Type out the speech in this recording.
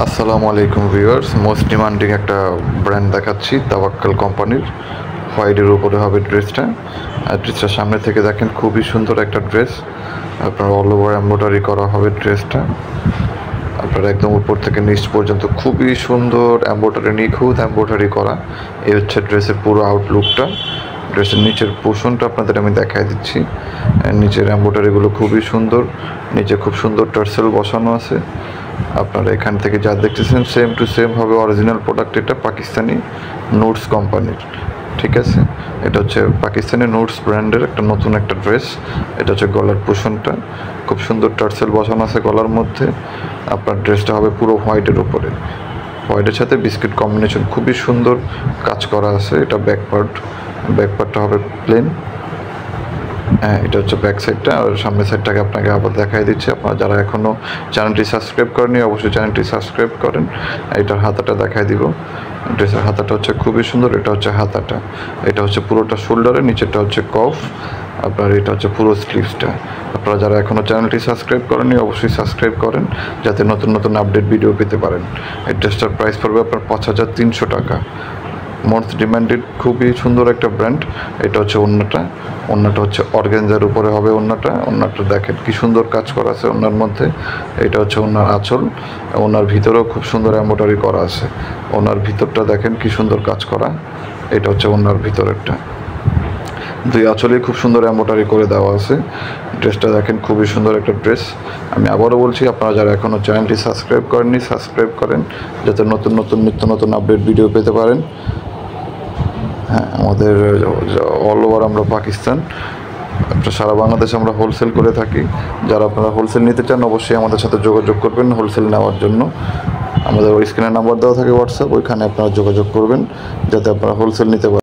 আসসালামু আলাইকুম viewers, most demanding একটা ব্র্যান্ড দেখাচ্ছি তাওয়াক্কাল কোম্পানির। হোয়াইটের উপরে হবে ড্রেসটা। আর ড্রেসটার সামনে থেকে দেখেন খুবই সুন্দর একটা ড্রেস। আপনার অল ওভার এমব্রয়ডারি করা হবে ড্রেসটা। আপনার একদম উপর থেকে নিচ পর্যন্ত খুবই সুন্দর এমব্রয়ডারি, নিখুঁত এমব্রয়ডারি করা। এই হচ্ছে ড্রেসের পুরো আউটলুকটা। ড্রেসের নিচের পোর্শনটা আপনাদের আমি দেখাই দিচ্ছি। নিচের এমব্রয়ডারিগুলো খুবই সুন্দর, নিচে খুব সুন্দর টার্সেল বসানো আছে। আপনারা এখান থেকে যা দেখতেছেন সেম টু সেম হবে অরিজিনাল প্রোডাক্ট। এটা পাকিস্তানি নুটস কোম্পানির, ঠিক আছে। এটা হচ্ছে পাকিস্তানি নুটস ব্র্যান্ডের একটা নতুন একটা ড্রেস। এটা হচ্ছে গলার পোর্শনটা, খুব সুন্দর টার্সেল বসানো আছে গলার মধ্যে। আপনার ড্রেসটা হবে পুরো হোয়াইটের উপরে, হোয়াইটের সাথে বিস্কিট কম্বিনেশন, খুবই সুন্দর কাজ করা আছে। এটা ব্যাক পার্টটা হবে প্লেন। হ্যাঁ, এটা হচ্ছে ব্যাক সাইডটা। আর সামনের সাইডটাকে আপনাকে আবার দেখাই দিচ্ছি। আপনারা যারা এখনও চ্যানেলটি সাবস্ক্রাইব করেনি অবশ্যই চ্যানেলটি সাবস্ক্রাইব করেন। এটার হাতাটা দেখাই দিব। ড্রেসের হাতাটা হচ্ছে খুবই সুন্দর। এটা হচ্ছে হাতাটা, এটা হচ্ছে পুরোটা শোল্ডারে, নিচেরটা হচ্ছে কফ। আপনার এটা হচ্ছে পুরো স্লিভসটা। আপনারা যারা এখনও চ্যানেলটি সাবস্ক্রাইব করেনি অবশ্যই সাবস্ক্রাইব করেন, যাতে নতুন নতুন আপডেট ভিডিও পেতে পারেন। এই ড্রেসটার প্রাইস পড়বে আপনার 5,300 টাকা। মোস্ট ডিমান্ডেড, খুবই সুন্দর একটা ব্র্যান্ড। এটা হচ্ছে ওড়নাটা হচ্ছে অর্গানজার উপরে হবে ওড়নাটা দেখেন কি সুন্দর কাজ করা আছে ওড়নার মধ্যে। এটা হচ্ছে ওড়নার আঁচল, ওড়নার ভিতরেও খুব সুন্দর এমব্রয়ডারি করা আছে। ওড়নার ভিতরটা দেখেন কি সুন্দর কাজ করা। এটা হচ্ছে ওড়নার ভিতরেরটা, দুই আঁচলেই খুব সুন্দর এমব্রয়ডারি করে দেওয়া আছে। ড্রেসটা দেখেন খুবই সুন্দর একটা ড্রেস। আমি আবারও বলছি, আপনারা যারা এখনও চ্যানেলটি সাবস্ক্রাইব করেননি সাবস্ক্রাইব করেন, যাতে নিত্য নতুন আপডেট ভিডিও পেতে পারেন। হ্যাঁ, আমাদের অল ওভার আমরা পাকিস্তান, সারা বাংলাদেশে আমরা হোলসেল করে থাকি। যারা আপনারা হোলসেল নিতে চান অবশ্যই আমাদের সাথে যোগাযোগ করবেন হোলসেল নেওয়ার জন্য। আমাদের ওই স্ক্রিনে নাম্বার দেওয়া থাকে হোয়াটসঅ্যাপ, ওইখানে আপনারা যোগাযোগ করবেন যাতে আপনারা হোলসেল নিতে পারেন।